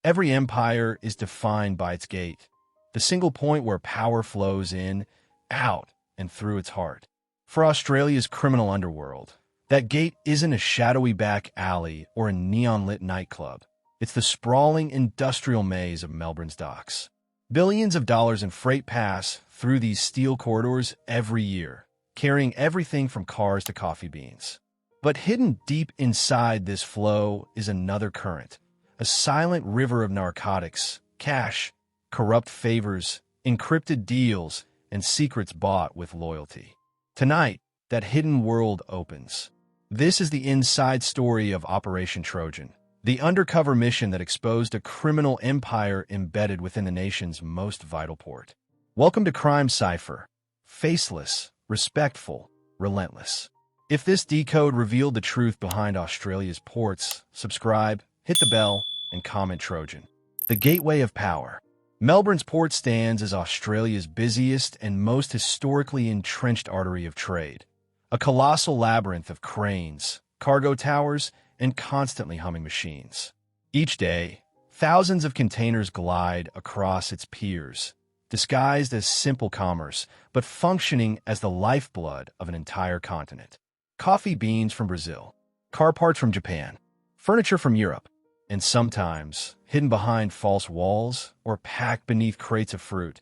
Every empire is defined by its gate, the single point where power flows in, out, and through its heart. For Australia's criminal underworld, that gate isn't a shadowy back alley or a neon-lit nightclub. It's the sprawling industrial maze of Melbourne's docks. Billions of dollars in freight pass through these steel corridors every year, carrying everything from cars to coffee beans. But hidden deep inside this flow is another current, a silent river of narcotics, cash, corrupt favors, encrypted deals, and secrets bought with loyalty. Tonight, that hidden world opens. This is the inside story of Operation Trojan, the undercover mission that exposed a criminal empire embedded within the nation's most vital port. Welcome to Crime Cipher. Faceless, respectful, relentless. If this decode revealed the truth behind Australia's ports, subscribe, hit the bell, and comment Trojan. The gateway of power. Melbourne's port stands as Australia's busiest and most historically entrenched artery of trade. A colossal labyrinth of cranes, cargo towers, and constantly humming machines. Each day, thousands of containers glide across its piers, disguised as simple commerce, but functioning as the lifeblood of an entire continent. Coffee beans from Brazil, car parts from Japan, furniture from Europe, and sometimes, hidden behind false walls or packed beneath crates of fruit,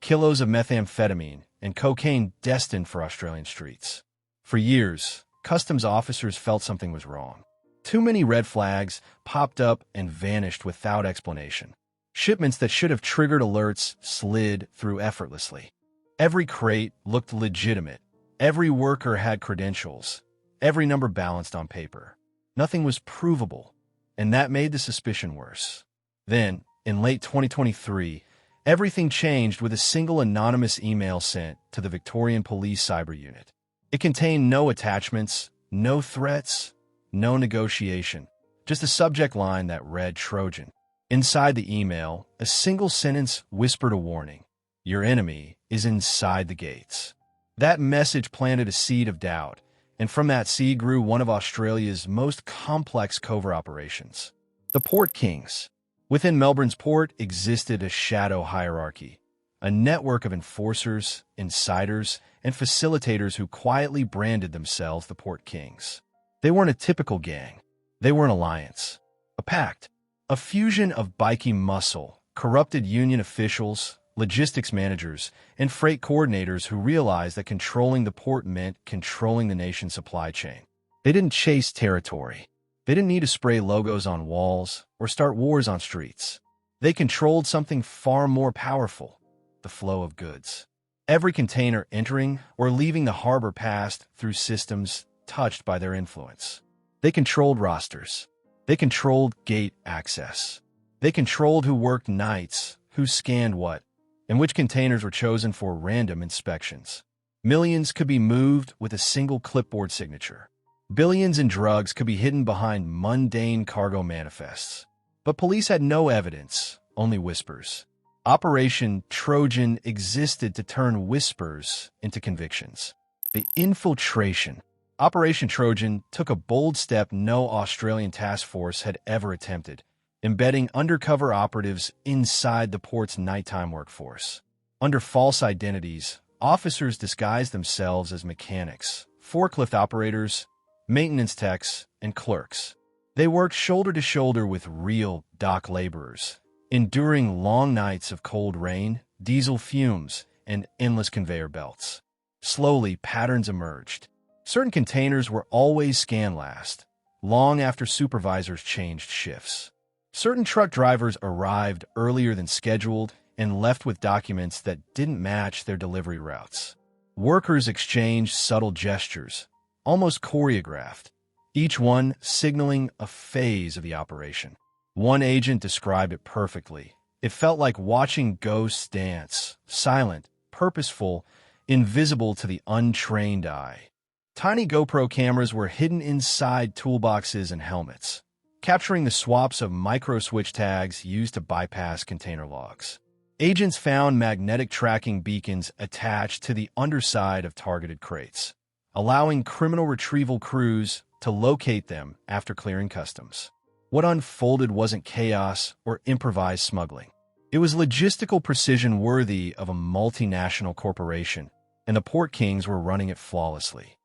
kilos of methamphetamine and cocaine destined for Australian streets. For years, customs officers felt something was wrong. Too many red flags popped up and vanished without explanation. Shipments that should have triggered alerts slid through effortlessly. Every crate looked legitimate. Every worker had credentials. Every number balanced on paper. Nothing was provable, and that made the suspicion worse. Then, in late 2023, everything changed with a single anonymous email sent to the Victorian Police Cyber Unit. It contained no attachments, no threats, no negotiation, just a subject line that read Trojan. Inside the email, a single sentence whispered a warning. Your enemy is inside the gates. That message planted a seed of doubt, and from that seed grew one of Australia's most complex covert operations. The Port Kings. Within Melbourne's port existed a shadow hierarchy, a network of enforcers, insiders, and facilitators who quietly branded themselves the Port Kings. They weren't a typical gang. They were an alliance, a pact, a fusion of bikie muscle, corrupted union officials, logistics managers, and freight coordinators who realized that controlling the port meant controlling the nation's supply chain. They didn't chase territory. They didn't need to spray logos on walls or start wars on streets. They controlled something far more powerful, the flow of goods. Every container entering or leaving the harbor passed through systems touched by their influence. They controlled rosters. They controlled gate access. They controlled who worked nights, who scanned what, and which containers were chosen for random inspections. Millions could be moved with a single clipboard signature. Billions in drugs could be hidden behind mundane cargo manifests. But police had no evidence, only whispers. Operation Trojan existed to turn whispers into convictions. The Infiltration. Operation Trojan took a bold step no Australian Taskforce had ever attempted, embedding undercover operatives inside the port's nighttime workforce. Under false identities, officers disguised themselves as mechanics, forklift operators, maintenance techs, and clerks. They worked shoulder to shoulder with real dock laborers, enduring long nights of cold rain, diesel fumes, and endless conveyor belts. Slowly, patterns emerged. Certain containers were always scanned last, long after supervisors changed shifts. Certain truck drivers arrived earlier than scheduled and left with documents that didn't match their delivery routes. Workers exchanged subtle gestures, almost choreographed, each one signaling a phase of the operation. One agent described it perfectly. It felt like watching ghosts dance, silent, purposeful, invisible to the untrained eye. Tiny GoPro cameras were hidden inside toolboxes and helmets, capturing the swaps of micro-switch tags used to bypass container logs. Agents found magnetic tracking beacons attached to the underside of targeted crates, allowing criminal retrieval crews to locate them after clearing customs. What unfolded wasn't chaos or improvised smuggling. It was logistical precision worthy of a multinational corporation, and the Port Kings were running it flawlessly.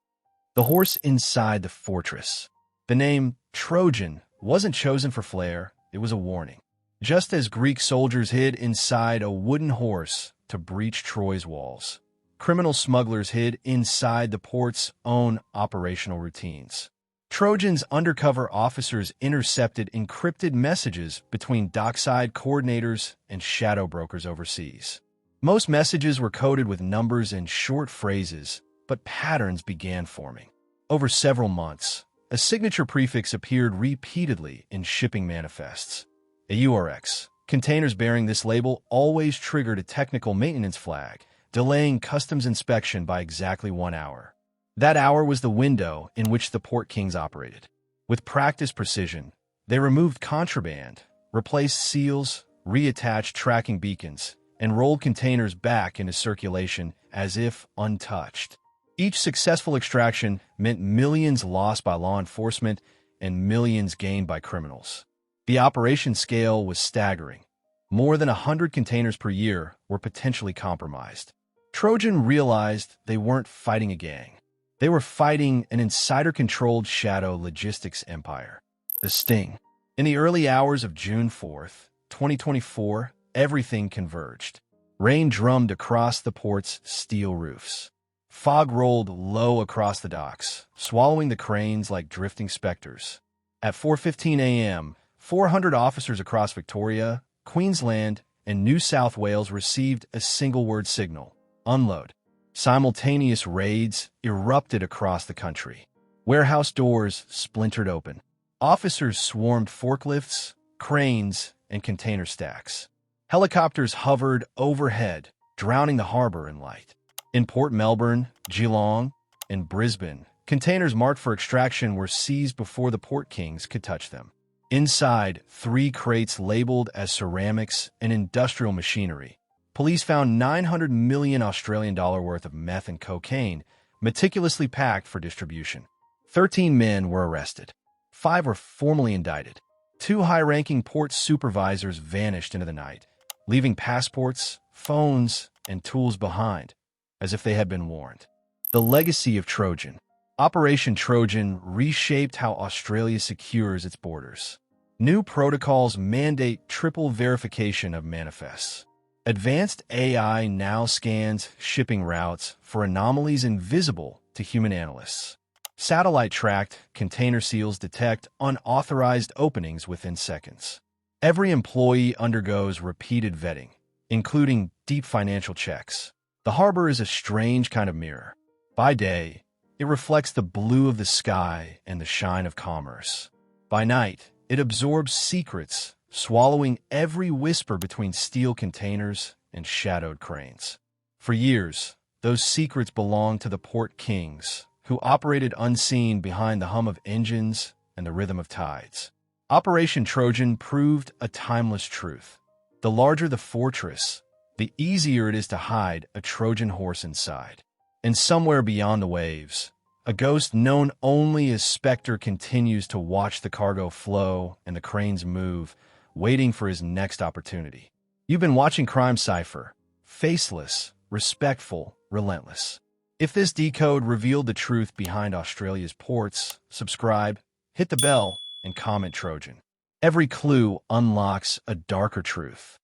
The horse inside the fortress. The name Trojan wasn't chosen for flair, it was a warning. Just as Greek soldiers hid inside a wooden horse to breach Troy's walls, criminal smugglers hid inside the port's own operational routines. Trojan's undercover officers intercepted encrypted messages between dockside coordinators and shadow brokers overseas. Most messages were coded with numbers and short phrases, but patterns began forming. Over several months, a signature prefix appeared repeatedly in shipping manifests. A URX. Containers bearing this label always triggered a technical maintenance flag, delaying customs inspection by exactly 1 hour. That hour was the window in which the Port Kings operated. With practiced precision, they removed contraband, replaced seals, reattached tracking beacons, and rolled containers back into circulation as if untouched. Each successful extraction meant millions lost by law enforcement and millions gained by criminals. The operation scale was staggering. More than 100 containers per year were potentially compromised. Trojan realized they weren't fighting a gang. They were fighting an insider-controlled shadow logistics empire. The sting. In the early hours of June 4th, 2024, everything converged. Rain drummed across the port's steel roofs. Fog rolled low across the docks, swallowing the cranes like drifting specters. At 4:15 a.m., 400 officers across Victoria, Queensland, and New South Wales received a single-word signal: unload. Simultaneous raids erupted across the country. Warehouse doors splintered open. Officers swarmed forklifts, cranes, and container stacks. Helicopters hovered overhead, drowning the harbor in light. In Port Melbourne, Geelong, and Brisbane, containers marked for extraction were seized before the Port Kings could touch them. Inside, 3 crates labeled as ceramics and industrial machinery. Police found 900 million Australian dollar worth of meth and cocaine, meticulously packed for distribution. 13 men were arrested. 5 were formally indicted. 2 high-ranking port supervisors vanished into the night, leaving passports, phones, and tools behind, as if they had been warned. The Legacy of Trojan. Operation Trojan reshaped how Australia secures its borders. New protocols mandate triple verification of manifests. Advanced AI now scans shipping routes for anomalies invisible to human analysts. Satellite-tracked container seals detect unauthorized openings within seconds. Every employee undergoes repeated vetting, including deep financial checks. The harbor is a strange kind of mirror. By day, it reflects the blue of the sky and the shine of commerce. By night, it absorbs secrets, swallowing every whisper between steel containers and shadowed cranes. For years, those secrets belonged to the Port Kings, who operated unseen behind the hum of engines and the rhythm of tides. Operation Trojan proved a timeless truth. The larger the fortress, the easier it is to hide a Trojan horse inside. And somewhere beyond the waves, a ghost known only as Spectre continues to watch the cargo flow and the cranes move, waiting for his next opportunity. You've been watching Crime Cipher. Faceless, respectful, relentless. If this decode revealed the truth behind Australia's ports, subscribe, hit the bell, and comment Trojan. Every clue unlocks a darker truth.